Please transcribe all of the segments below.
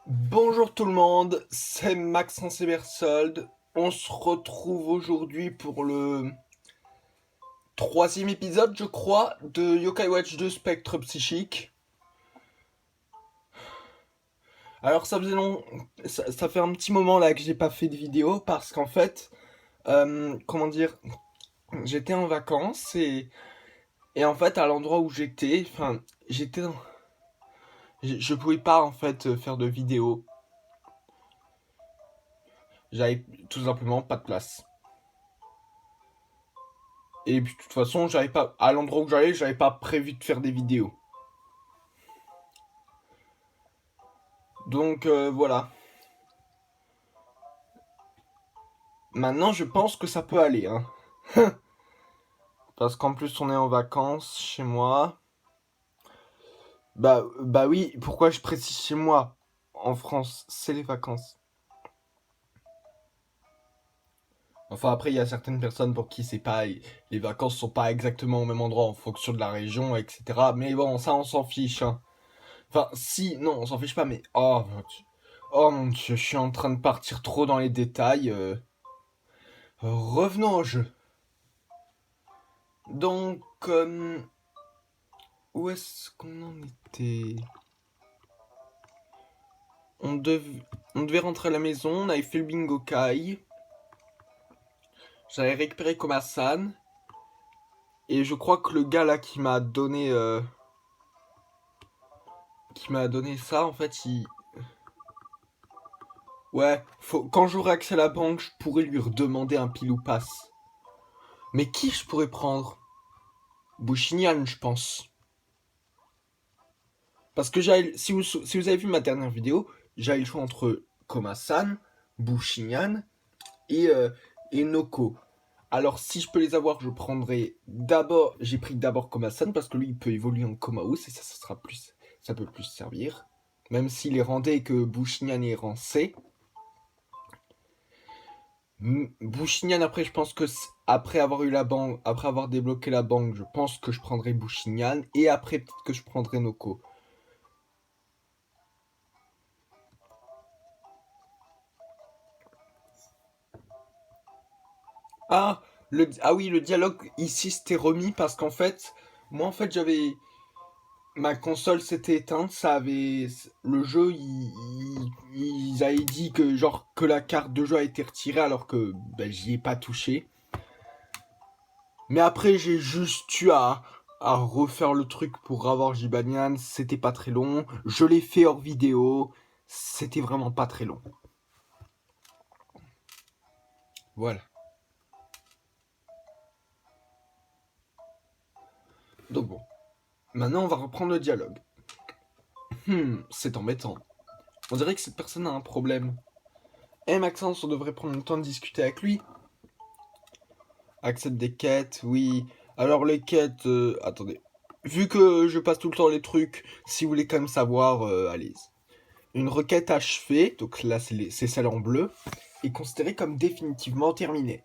Bonjour tout le monde, c'est Maxence Ebersold. On se retrouve aujourd'hui pour le troisième épisode, je crois, de Yokai Watch 2 Spectre Psychique. Alors ça fait un petit moment là que j'ai pas fait de vidéo parce qu'en fait, comment dire, j'étais en vacances et en fait à l'endroit où j'étais, j'étais, dans- je pouvais pas en fait faire de vidéo. J'avais tout simplement pas de place. Et puis de toute façon, j'avais pas à l'endroit où j'avais pas prévu de faire des vidéos. Donc voilà. Maintenant, je pense que ça peut aller, hein. Parce qu'en plus, on est en vacances chez moi. Bah oui, pourquoi je précise chez moi? En France, c'est les vacances. Enfin, après, il y a certaines personnes pour qui c'est pas, les vacances sont pas exactement au même endroit en fonction de la région, etc. Mais bon, ça, on s'en fiche, hein. Enfin, si, non, on s'en fiche pas, mais oh mon Dieu, je suis en train de partir trop dans les détails. Revenons au jeu. Donc, où est-ce qu'on en était? On, dev- on devait rentrer à la maison, on avait fait le bingo kai. J'avais récupéré Komasan. Et je crois que le gars là qui m'a donné ça, en fait, il. Ouais, quand j'aurai accès à la banque, je pourrais lui redemander un pile ou passe. Mais qui je pourrais prendre? Bouchignan, je pense. Parce que si vous avez vu ma dernière vidéo, j'avais le choix entre Komasan, Bouchignan et, euh, et Noko. Alors, si je peux les avoir, je prendrai d'abord. J'ai pris d'abord Komasan parce que lui, il peut évoluer en Komaus et ça sera plus. Ça peut plus servir. Même s'il est randé et que Bouchignan est rang C. Bouchignan, après, je pense que après avoir eu la banque, après avoir débloqué la banque, je pense que je prendrai Bouchignan et après, peut-être que je prendrai Noko. Ah oui, le dialogue ici s'était remis parce qu'en fait, moi, en fait, ma console s'était éteinte, ça avait le jeu, ils avaient dit que genre que la carte de jeu a été retirée alors que ben, j'y ai pas touché. Mais après j'ai juste eu à refaire le truc pour avoir Jibanian, c'était pas très long. Je l'ai fait hors vidéo, c'était vraiment pas très long. Voilà. Donc bon, maintenant on va reprendre le dialogue. C'est embêtant. On dirait que cette personne a un problème. Eh Maxence, on devrait prendre le temps de discuter avec lui. Accepte des quêtes, oui. Alors les quêtes, attendez. Vu que je passe tout le temps les trucs, si vous voulez quand même savoir, allez. Une requête achevée, donc là c'est celle en bleu, est considérée comme définitivement terminée.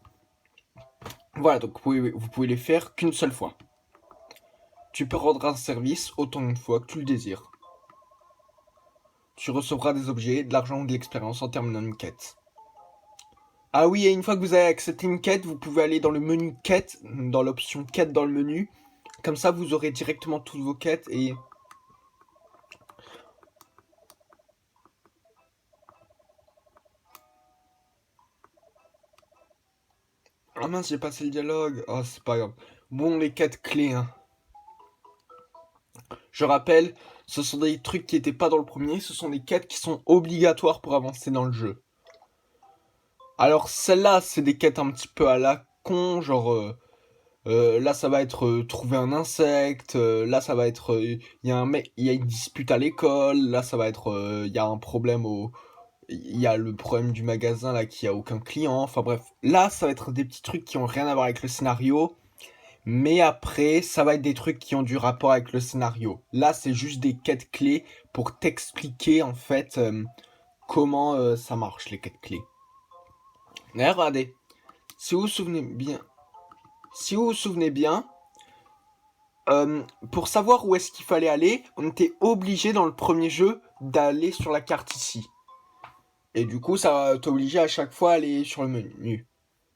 Voilà, donc vous pouvez les faire qu'une seule fois. Tu peux rendre un service autant de fois que tu le désires. Tu recevras des objets, de l'argent ou de l'expérience en terminant une quête. Ah oui, et une fois que vous avez accepté une quête, vous pouvez aller dans le menu quête, dans l'option quête dans le menu. Comme ça, vous aurez directement toutes vos quêtes et... Ah mince, j'ai passé le dialogue. Oh, c'est pas grave. Bon, les quêtes clés, hein. Je rappelle, ce sont des trucs qui étaient pas dans le premier, ce sont des quêtes qui sont obligatoires pour avancer dans le jeu. Alors celles-là, c'est des quêtes un petit peu à la con, genre... là, ça va être trouver un insecte. Là, ça va être il y a un mec, il y a une dispute à l'école. Là, ça va être il y a un problème il y a le problème du magasin là qui a aucun client. Enfin bref, là, ça va être des petits trucs qui ont rien à voir avec le scénario. Mais après, ça va être des trucs qui ont du rapport avec le scénario. Là, c'est juste des quêtes clés pour t'expliquer en fait comment ça marche les quêtes clés. Mais regardez, si vous vous souvenez bien, si vous vous souvenez bien, pour savoir où est-ce qu'il fallait aller, on était obligé dans le premier jeu d'aller sur la carte ici. Et du coup, ça t'obligeait à chaque fois à aller sur le menu.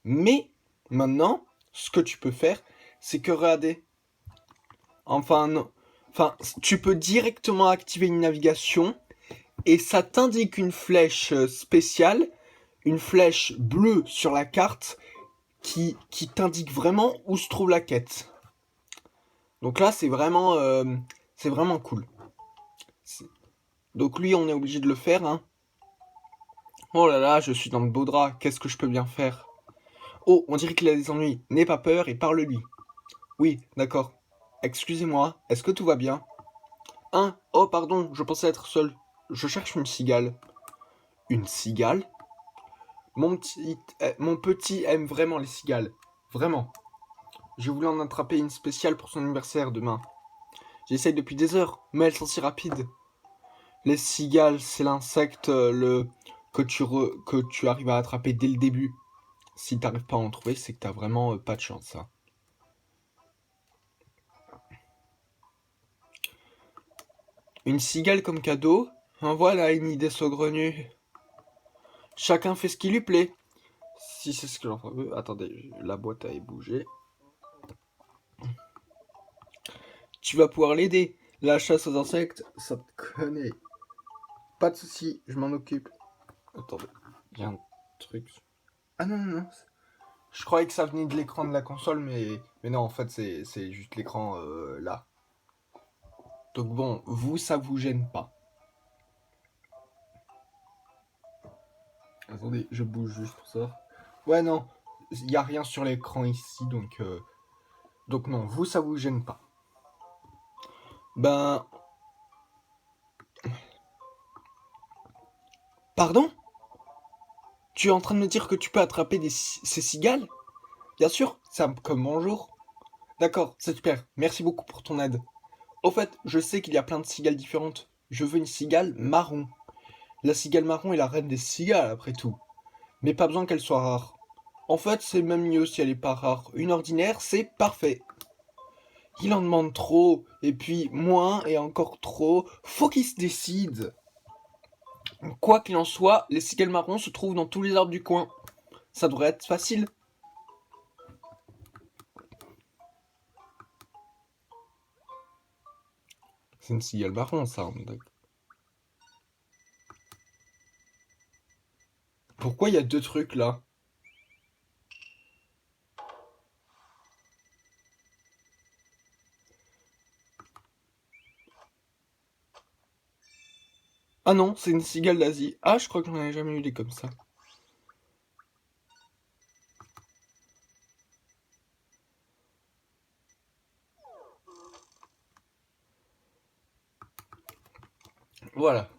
Mais maintenant, ce que tu peux faire, c'est que regarder. Enfin, non. Enfin, tu peux directement activer une navigation et ça t'indique une flèche spéciale, une flèche bleue sur la carte qui t'indique vraiment où se trouve la quête. Donc là, c'est vraiment cool. Donc lui, on est obligé de le faire, hein. Oh là là, je suis dans le beau drap, qu'est-ce que je peux bien faire? Oh, on dirait qu'il a des ennuis. N'aie pas peur et parle-lui. Oui, d'accord. Excusez-moi, est-ce que tout va bien? Hein? Oh, pardon, je pensais être seul. Je cherche une cigale. Une cigale? Mon petit aime vraiment les cigales. Vraiment. Je voulais en attraper une spéciale pour son anniversaire demain. J'essaye depuis des heures, mais elles sont si rapides. Les cigales, c'est l'insecte que tu arrives à attraper dès le début. Si t'arrives pas à en trouver, c'est que t'as vraiment pas de chance, hein. Une cigale comme cadeau? En voilà une idée saugrenue. Chacun fait ce qui lui plaît. Si c'est ce que l'enfant veut. Attendez, la boîte a bougé. Tu vas pouvoir l'aider. La chasse aux insectes, ça te connaît. Pas de soucis, je m'en occupe. Attendez, il y a un truc. Ah non, non, non. Je croyais que ça venait de l'écran de la console, mais non, en fait, c'est juste l'écran là. Donc bon, vous, ça vous gêne pas. Attendez, je bouge juste pour ça. Ouais, non, il n'y a rien sur l'écran ici, donc non, vous, ça vous gêne pas. Ben... Pardon? Tu es en train de me dire que tu peux attraper ces cigales? Bien sûr, c'est comme bonjour. D'accord, c'est super, merci beaucoup pour ton aide. Au fait, je sais qu'il y a plein de cigales différentes. Je veux une cigale marron. La cigale marron est la reine des cigales, après tout. Mais pas besoin qu'elle soit rare. En fait, c'est même mieux si elle est pas rare. Une ordinaire, c'est parfait. Il en demande trop, et puis moins et encore trop. Faut qu'il se décide. Quoi qu'il en soit, les cigales marrons se trouvent dans tous les arbres du coin. Ça devrait être facile. C'est une cigale marron, ça. Pourquoi il y a deux trucs là? Ah non, c'est une cigale d'Asie. Ah, je crois que j'en avais jamais eu des comme ça. Voilà.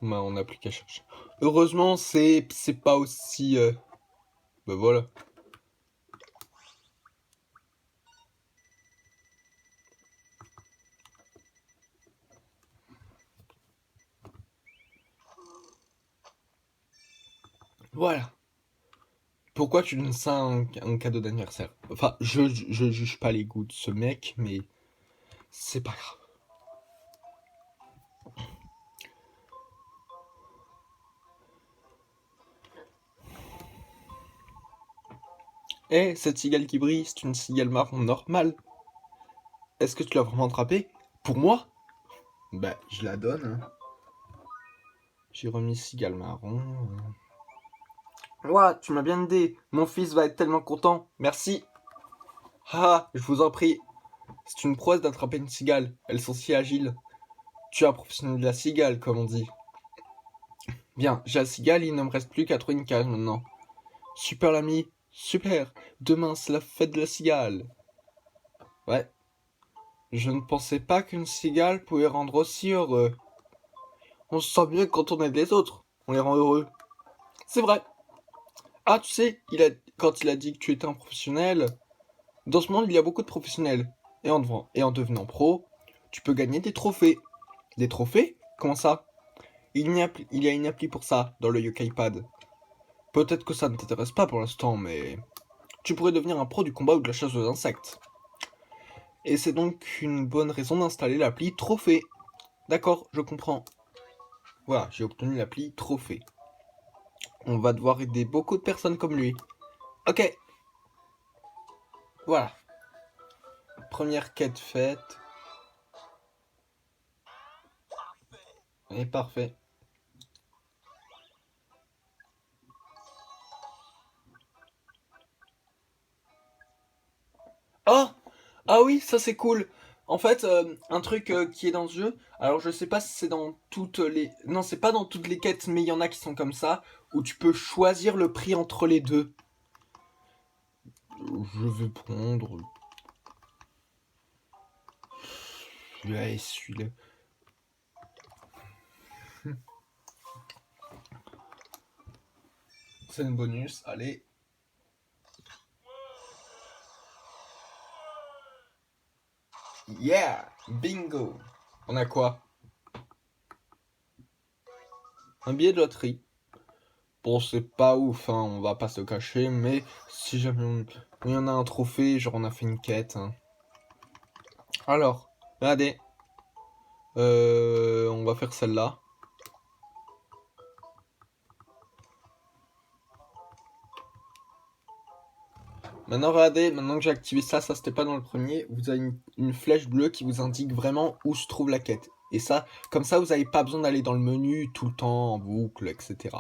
Bah, on n'a plus qu'à chercher. Heureusement, c'est pas aussi... Bah voilà. Voilà. Pourquoi tu donnes ça un cadeau d'anniversaire? Enfin, je juge pas les goûts de ce mec, mais c'est pas grave. Eh, cette cigale qui brille, c'est une cigale marron normale. Est-ce que tu l'as vraiment attrapée? Pour moi? Bah, je la donne, hein. J'ai remis cigale marron. Ouah, tu m'as bien aidé. Mon fils va être tellement content. Merci. Ah, je vous en prie. C'est une prouesse d'attraper une cigale. Elles sont si agiles. Tu es un professionnel de la cigale, comme on dit. Bien, j'ai la cigale, il ne me reste plus qu'à trouver une cage maintenant. Super l'ami, super. Demain, c'est la fête de la cigale. Ouais. Je ne pensais pas qu'une cigale pouvait rendre aussi heureux. On se sent mieux quand on aide les autres. On les rend heureux. C'est vrai. Ah, tu sais, quand il a dit que tu étais un professionnel, dans ce monde, il y a beaucoup de professionnels. Et en devenant pro, tu peux gagner des trophées. Des trophées? Comment ça? Il y a une appli pour ça, dans le Yokaipad. Peut-être que ça ne t'intéresse pas pour l'instant, mais... Tu pourrais devenir un pro du combat ou de la chasse aux insectes. Et c'est donc une bonne raison d'installer l'appli Trophée. D'accord, je comprends. Voilà, j'ai obtenu l'appli Trophée. On va devoir aider beaucoup de personnes comme lui. Ok. Voilà. Première quête faite. Et parfait. Oh! Ah oui, ça c'est cool. En fait, un truc qui est dans ce jeu, alors je sais pas si c'est dans toutes les... Non, c'est pas dans toutes les quêtes, mais il y en a qui sont comme ça, où tu peux choisir le prix entre les deux. Je vais prendre... Celui-là et celui-là. C'est une bonus, allez. Yeah! Bingo! On a quoi? Un billet de loterie. Bon, c'est pas ouf, hein, on va pas se cacher, mais si jamais il y en a un trophée, genre on a fait une quête. Hein. Alors, regardez. On va faire celle-là. Maintenant, regardez, maintenant que j'ai activé ça, ça c'était pas dans le premier, vous avez une flèche bleue qui vous indique vraiment où se trouve la quête. Et ça, comme ça, vous n'avez pas besoin d'aller dans le menu tout le temps en boucle, etc.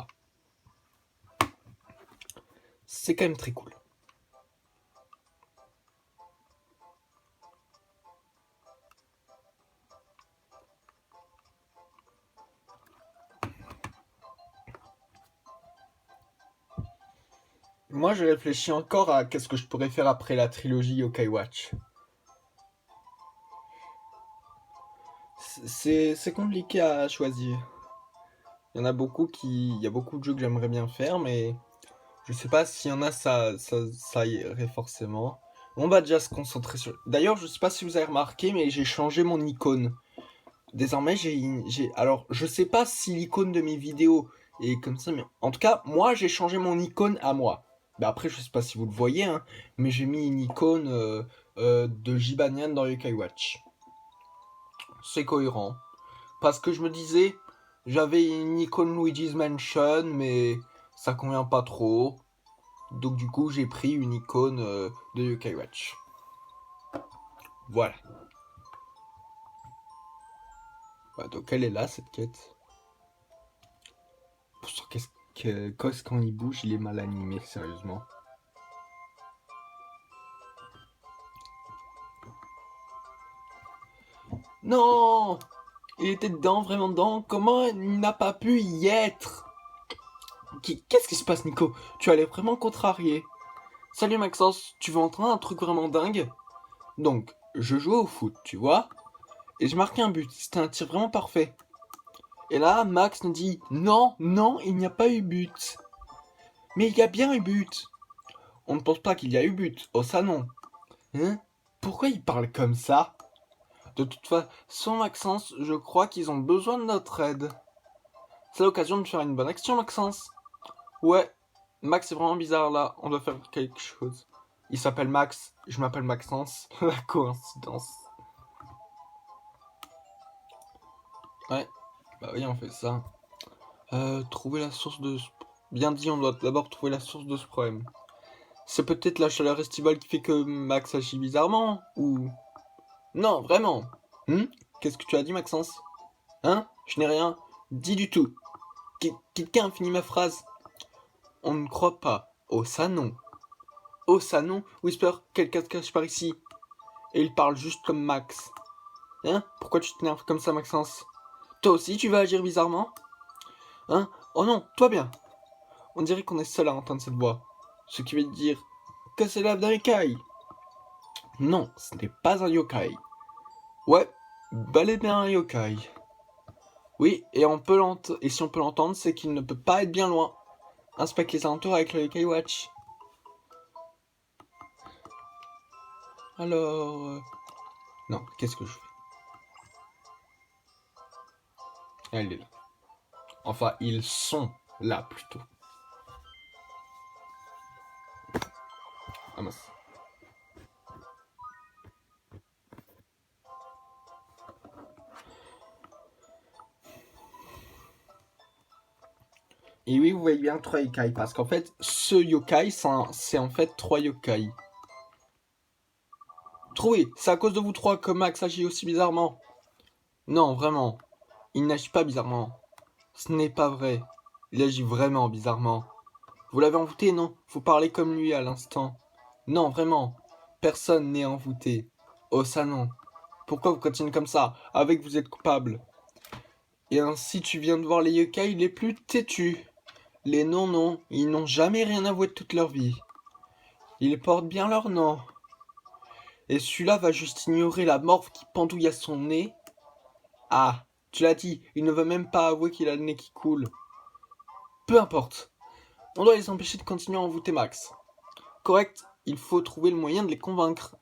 C'est quand même très cool. Moi, je réfléchis encore à qu'est-ce que je pourrais faire après la trilogie Yokai Watch. C'est compliqué à choisir. Il y en a beaucoup il y a beaucoup de jeux que j'aimerais bien faire, mais je sais pas s'il y en a ça irait forcément. On va déjà se concentrer sur. D'ailleurs, je sais pas si vous avez remarqué, mais j'ai changé mon icône. Désormais, alors, je sais pas si l'icône de mes vidéos est comme ça, mais en tout cas, moi, j'ai changé mon icône à moi. Bah après, je sais pas si vous le voyez, hein, mais j'ai mis une icône de Jibanyan dans Yokai Watch. C'est cohérent. Parce que je me disais, j'avais une icône Luigi's Mansion, mais ça convient pas trop. Donc du coup, j'ai pris une icône de Yokai Watch. Voilà. Ouais, donc elle est là, cette quête. Qu'est-ce quand il bouge, il est mal animé, sérieusement. Non! Il était dedans, vraiment dedans. Comment il n'a pas pu y être? Qu'est-ce qui se passe, Nico? Tu allais vraiment contrarier. Salut Maxence, tu veux entendre un truc vraiment dingue? Donc, je jouais au foot, tu vois? Et je marquais un but. C'était un tir vraiment parfait. Et là, Max nous dit non, non, il n'y a pas eu but. Mais il y a bien eu but. On ne pense pas qu'il y a eu but. Oh, ça non. Hein? Pourquoi il parle comme ça? De toute façon, Maxence, je crois qu'ils ont besoin de notre aide. C'est l'occasion de faire une bonne action, Maxence. Ouais, Max est vraiment bizarre là. On doit faire quelque chose. Il s'appelle Max, je m'appelle Maxence. La coïncidence. Ouais, bah oui, on fait ça. Trouver la source de... Bien dit, on doit d'abord trouver la source de ce problème. C'est peut-être la chaleur estivale qui fait que Max agit bizarrement, ou... Non, vraiment. Qu'est-ce que tu as dit, Maxence? Hein? Je n'ai rien dit du tout. Quelqu'un a fini ma phrase. On ne croit pas. Oh, ça non. Oh, ça non. Whisper, quelqu'un se cache par ici. Et il parle juste comme Max. Hein? Pourquoi tu t'énerves comme ça, Maxence? Toi aussi, tu vas agir bizarrement? Hein? Oh non, toi bien. On dirait qu'on est seul à entendre cette voix. Ce qui veut dire que c'est l'âme d'un yokai. Non, ce n'est pas un yokai. Ouais, bel et bien un yokai. Oui, et si on peut l'entendre, c'est qu'il ne peut pas être bien loin. Inspecte les alentours avec le Yokai Watch. Alors... Non, qu'est-ce que je fais? Elle est là. Enfin, ils sont là, plutôt. Ah mince. Et oui, vous voyez bien 3 yokai, parce qu'en fait, ce yokai, c'est en fait 3 yokai. Trouvé, c'est à cause de vous trois que Max agit aussi bizarrement. Non, vraiment, il n'agit pas bizarrement. Ce n'est pas vrai. Il agit vraiment bizarrement. Vous l'avez envoûté, non? Vous parlez comme lui à l'instant. Non, vraiment, personne n'est envoûté. Oh ça non. Pourquoi vous continuez comme ça? Avec vous êtes coupable. Et ainsi tu viens de voir les yokai les plus têtus. Les non-non, ils n'ont jamais rien avoué de toute leur vie. Ils portent bien leur nom. Et celui-là va juste ignorer la morve qui pendouille à son nez. Ah, tu l'as dit, il ne veut même pas avouer qu'il a le nez qui coule. Peu importe. On doit les empêcher de continuer à envoûter Max. Correct, il faut trouver le moyen de les convaincre.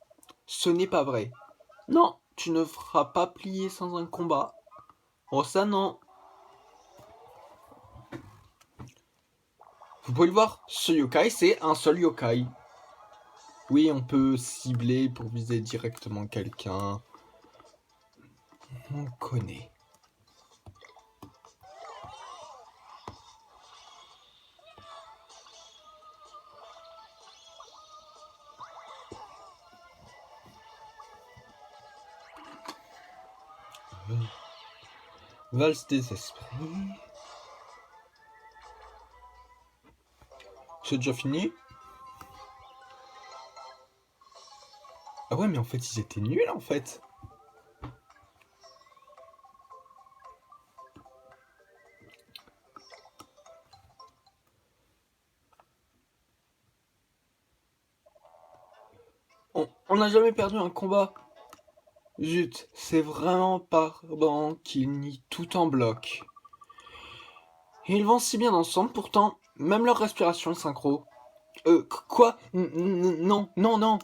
Ce n'est pas vrai. Non, tu ne feras pas plier sans un combat. Oh ça non. Vous pouvez le voir, ce yokai c'est un seul yokai. Oui, on peut cibler pour viser directement quelqu'un. On connaît. Valse des esprits. C'est déjà fini? Ah ouais, mais en fait, ils étaient nuls en fait. On n'a jamais perdu un combat. Zut, c'est vraiment pardon qu'ils nient tout en bloc. Et ils vont si bien ensemble, pourtant, même leur respiration est synchro. Quoi? Non, non, non.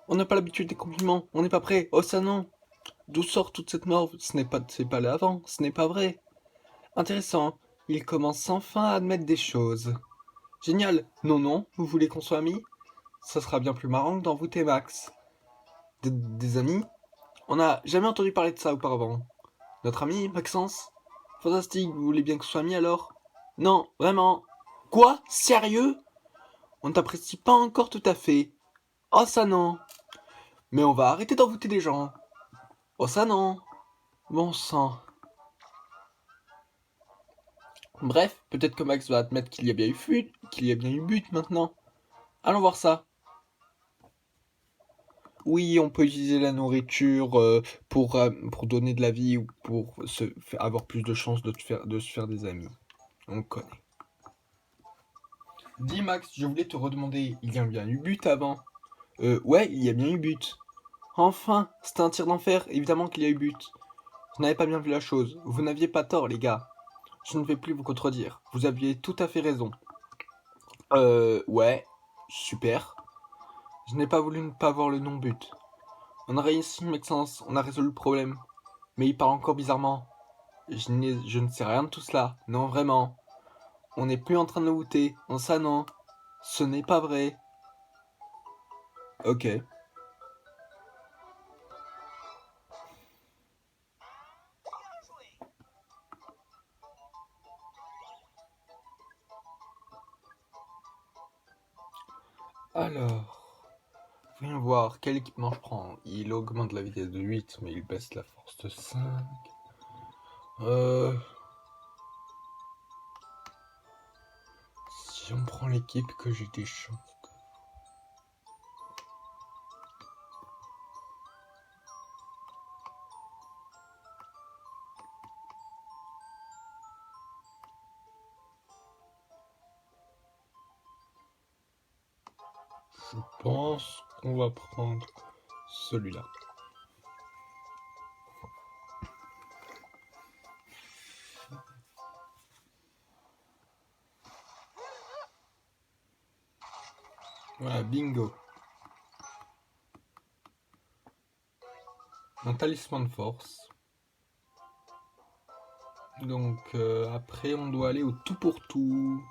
On n'a pas l'habitude des compliments, on n'est pas prêt. Oh ça non. D'où sort toute cette morve? C'est pas là avant, ce n'est pas vrai. Intéressant, il commence enfin à admettre des choses. Génial. Non, non, vous voulez qu'on soit amis? Ça sera bien plus marrant que d'envoûter Max. Des amis? On n'a jamais entendu parler de ça auparavant. Notre ami, Maxence? Fantastique, vous voulez bien que ce soit amis alors? Non, vraiment. Quoi? Sérieux? On ne t'apprécie pas encore tout à fait. Oh ça non. Mais on va arrêter d'envoûter les gens. Oh ça non. Bon sang. Bref, peut-être que Max va admettre qu'il y a bien eu fuite, qu'il y a bien eu but maintenant. Allons voir ça. Oui, on peut utiliser la nourriture pour donner de la vie ou pour avoir plus de chances de se faire des amis. On connaît. Dis Max, je voulais te redemander, il y a bien eu but avant? Ouais, il y a bien eu but. Enfin, c'était un tir d'enfer, évidemment qu'il y a eu but. Vous n'avez pas bien vu la chose, vous n'aviez pas tort les gars. Je ne vais plus vous contredire, vous aviez tout à fait raison. Ouais, super. Je n'ai pas voulu ne pas voir le non-but. On a réussi, Maxence, on a résolu le problème. Mais il parle encore bizarrement. Je ne sais rien de tout cela. Non, vraiment. On n'est plus en train de le goûter. En ça, non. Ce n'est pas vrai. Ok. Alors, voyons voir. Quel équipement je prends? Il augmente la vitesse de 8, mais il baisse la force de 5. Si on prend l'équipe que j'ai des chances. Je pense qu'on va prendre celui-là. Voilà, bingo. Un talisman de force. Donc après on doit aller au tout pour tout.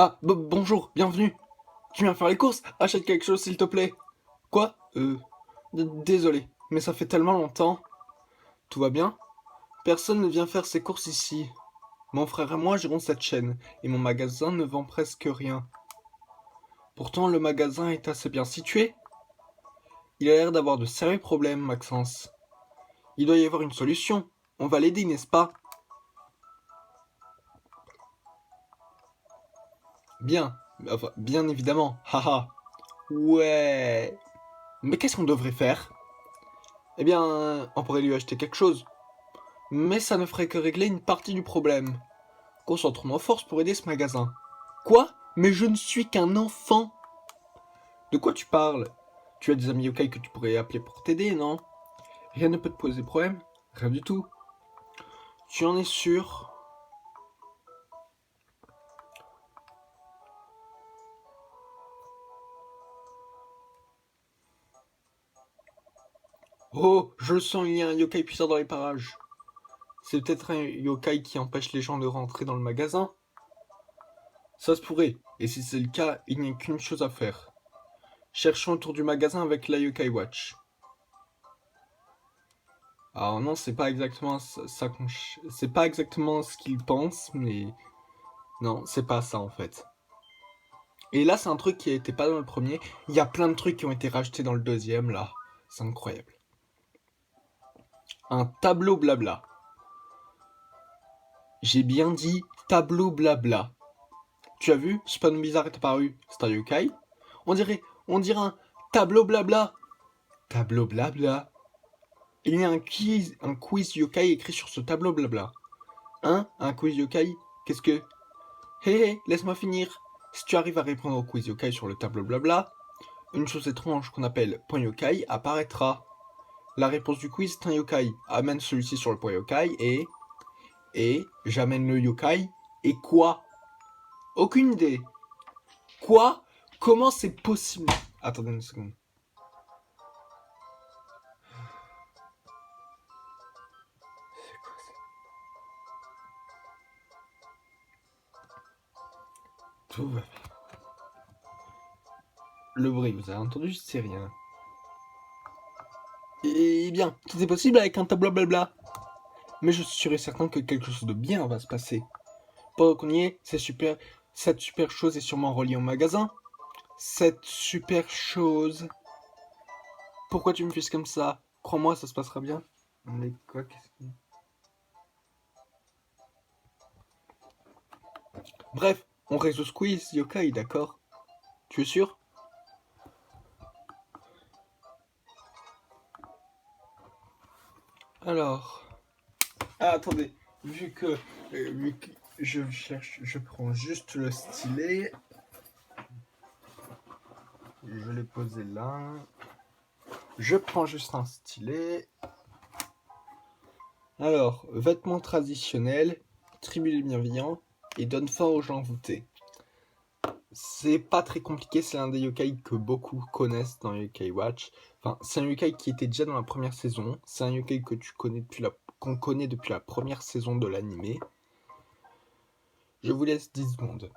Ah, bonjour, bienvenue. Tu viens faire les courses? Achète quelque chose, s'il te plaît. Quoi? Désolé, mais ça fait tellement longtemps. Tout va bien? Personne ne vient faire ses courses ici. Mon frère et moi gérons cette chaîne, et mon magasin ne vend presque rien. Pourtant, le magasin est assez bien situé. Il a l'air d'avoir de sérieux problèmes, Maxence. Il doit y avoir une solution. On va l'aider, n'est-ce pas? Bien, enfin, bien évidemment, haha. Ouais. Mais qu'est-ce qu'on devrait faire? Eh bien, on pourrait lui acheter quelque chose. Mais ça ne ferait que régler une partie du problème. Concentre nos forces pour aider ce magasin. Quoi? Mais je ne suis qu'un enfant. De quoi tu parles? Tu as des amis yokai que tu pourrais appeler pour t'aider, non? Rien ne peut te poser problème? Rien du tout. Tu en es sûr? Oh, je le sens, il y a un yokai puissant dans les parages. C'est peut-être un yokai qui empêche les gens de rentrer dans le magasin? Ça se pourrait, et si c'est le cas, il n'y a qu'une chose à faire. Cherchons autour du magasin avec la Yokai Watch. Alors non, c'est pas exactement ça c'est pas exactement ce qu'il pense, mais non, c'est pas ça en fait. Et là, c'est un truc qui était pas dans le premier. Il y a plein de trucs qui ont été rajoutés dans le deuxième là. C'est incroyable. Un tableau blabla. J'ai bien dit tableau blabla. Tu as vu, ce panneau bizarre est apparu. C'est un yokai. On dirait un tableau blabla. Tableau blabla. Il y a un quiz yokai écrit sur ce tableau blabla. Hein? Un quiz yokai? Qu'est-ce que... Hé hé, laisse-moi finir. Si tu arrives à répondre au quiz yokai sur le tableau blabla, une chose étrange qu'on appelle point yokai apparaîtra. La réponse du quiz est un yokai. Amène celui-ci sur le point yokai et j'amène le yokai. Et quoi? Aucune idée. Quoi? Comment c'est possible? Attendez une seconde. Tout va bien. Le bruit, vous avez entendu, c'est rien. Eh bien, tout est possible avec un tableau blabla. Mais je suis sûr et certain que quelque chose de bien va se passer. Pendant qu'on y est, cette super chose est sûrement reliée au magasin. Cette super chose. Pourquoi tu me fiches comme ça? Crois-moi, ça se passera bien. Mais quoi, qu'est-ce que... Bref, on résout ce quiz, yokai, d'accord? Tu es sûr? Alors... Ah, attendez. Vu que je cherche... Je prends juste le stylet. Je l'ai posé là. Je prends juste un stylet. Alors, vêtements traditionnels, tribu des bienveillants, et donne fin aux gens voûtés. C'est pas très compliqué, c'est un des yokai que beaucoup connaissent dans Yokai Watch. Enfin, c'est un yokai qui était déjà dans la première saison. C'est un yokai que qu'on connaît depuis la première saison de l'animé. Je vous laisse 10 secondes.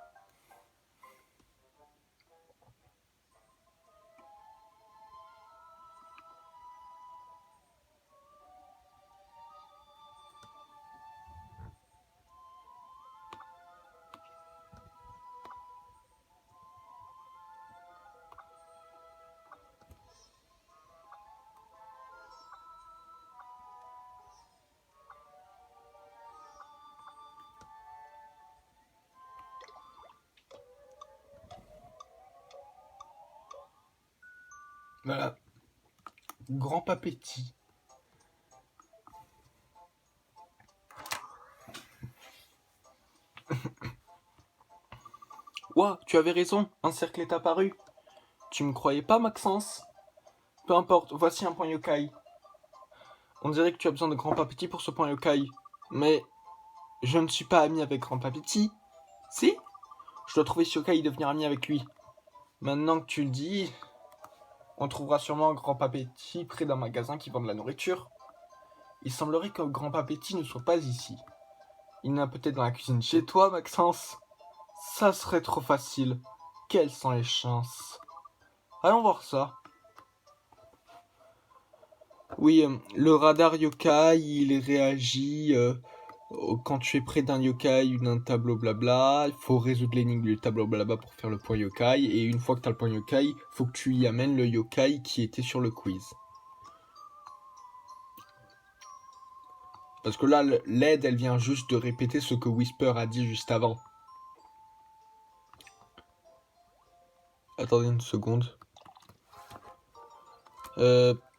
Voilà. Grand appétit. Ouah, tu avais raison, un cercle est apparu. Tu me croyais pas, Maxence? Peu importe, voici un point yokai. On dirait que tu as besoin de Grand Papiti pour ce point yokai. Mais je ne suis pas ami avec Grand Papiti. Si? Je dois trouver ce yokai et devenir ami avec lui. Maintenant que tu le dis, on trouvera sûrement un Grand Papiti près d'un magasin qui vend de la nourriture. Il semblerait que Grand Papiti ne soit pas ici. Il n'est peut-être dans la cuisine chez toi, Maxence. Ça serait trop facile. Quelles sont les chances? Allons voir ça. Oui, le radar yokai, il réagit quand tu es près d'un yokai ou d'un tableau blabla. Il faut résoudre l'énigme du tableau blabla pour faire le point yokai. Et une fois que tu as le point yokai, il faut que tu y amènes le yokai qui était sur le quiz. Parce que là, l'aide, elle vient juste de répéter ce que Whisper a dit juste avant. Attendez une seconde.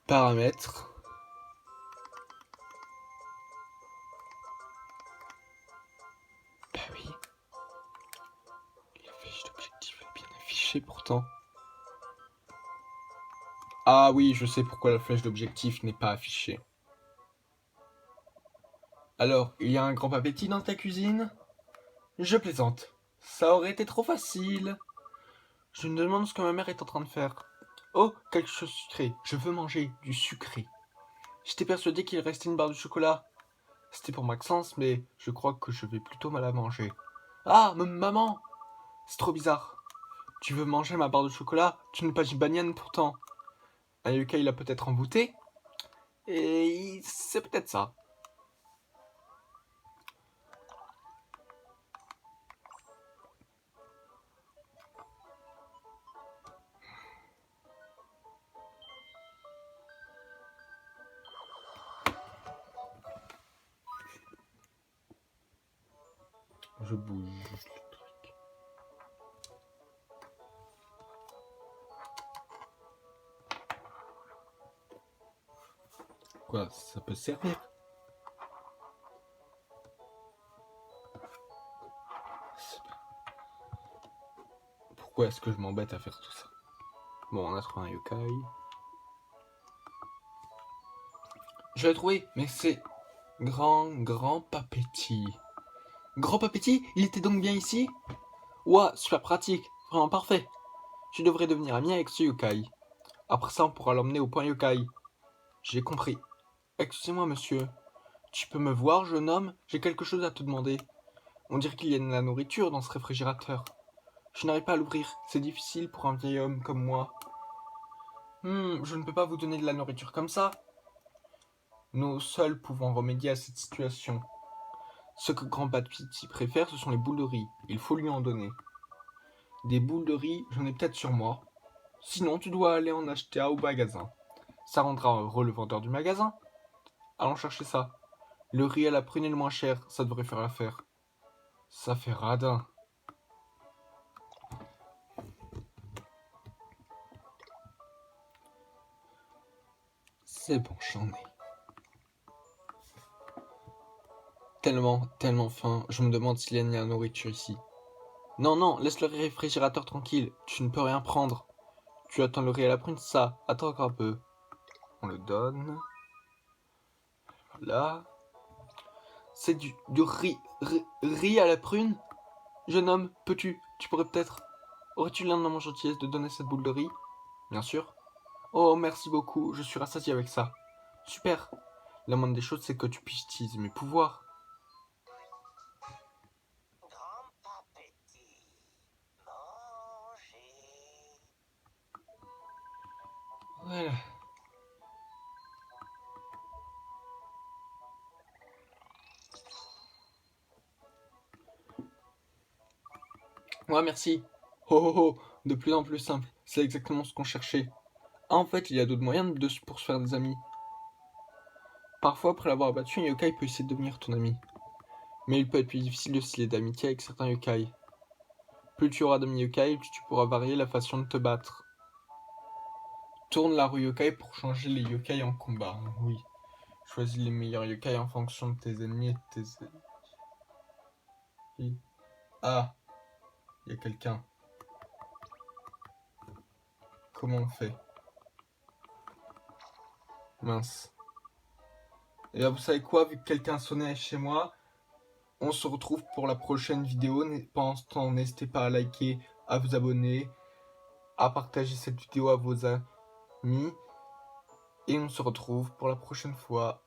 Paramètres. Bah oui. La flèche d'objectif est bien affichée pourtant. Ah oui, je sais pourquoi la flèche d'objectif n'est pas affichée. Alors, il y a un grand papétis dans ta cuisine? Je plaisante. Ça aurait été trop facile. Je me demande ce que ma mère est en train de faire. Oh, quelque chose de sucré. Je veux manger du sucré. J'étais persuadé qu'il restait une barre de chocolat. C'était pour Maxence, mais je crois que je vais plutôt mal la manger. Ah, maman! C'est trop bizarre. Tu veux manger ma barre de chocolat? Tu n'es pas une banane pourtant. Un yokai l'a peut-être embouté? Et c'est peut-être ça. Je bouge juste le truc. Quoi, ça peut servir? Pourquoi est-ce que je m'embête à faire tout ça? Bon, on a trouvé un yokai. Je l'ai trouvé, mais c'est grand papétis. Grand papétis, il était donc bien ici? Ouah, super pratique, vraiment parfait. Je devrais devenir ami avec ce yokai. Après ça, on pourra l'emmener au point yokai. J'ai compris. Excusez-moi, monsieur. Tu peux me voir, jeune homme? J'ai quelque chose à te demander. On dirait qu'il y a de la nourriture dans ce réfrigérateur. Je n'arrive pas à l'ouvrir. C'est difficile pour un vieil homme comme moi. Je ne peux pas vous donner de la nourriture comme ça. Nous seuls pouvons remédier à cette situation. Ce que Grand Papiti préfère, ce sont les boules de riz. Il faut lui en donner. Des boules de riz, j'en ai peut-être sur moi. Sinon, tu dois aller en acheter à au magasin. Ça rendra heureux le vendeur du magasin. Allons chercher ça. Le riz à la prune est le moins cher, ça devrait faire l'affaire. Ça fait radin. C'est bon, j'en ai. Tellement faim. Je me demande s'il y a de la nourriture ici. Non, laisse le réfrigérateur tranquille. Tu ne peux rien prendre. Tu attends le riz à la prune, ça. Attends encore un peu. On le donne. Voilà. C'est du riz à la prune? Jeune homme, tu pourrais peut-être... Aurais-tu l'indement gentillesse de donner cette boule de riz? Bien sûr. Oh, merci beaucoup, je suis rassasié avec ça. Super. La moindre des choses, c'est que tu puisses utiliser mes pouvoirs. Grand appétit. Manger. Voilà. Ouais, merci. De plus en plus simple. C'est exactement ce qu'on cherchait. Ah, en fait, il y a d'autres moyens pour se faire des amis. Parfois, après l'avoir abattu, un yokai peut essayer de devenir ton ami. Mais il peut être plus difficile de se lier d'amitié avec certains yokai. Plus tu auras d'amis yokai, plus tu pourras varier la façon de te battre. Tourne la rue yokai pour changer les yokai en combat. Oui. Choisis les meilleurs yokai en fonction de tes ennemis et de tes ennemis. Ah, il y a quelqu'un. Comment on fait? Mince. Et là, vous savez quoi, vu que quelqu'un sonnait chez moi, on se retrouve pour la prochaine vidéo. Pendant ce temps, n'hésitez pas à liker, à vous abonner, à partager cette vidéo à vos amis. Et on se retrouve pour la prochaine fois.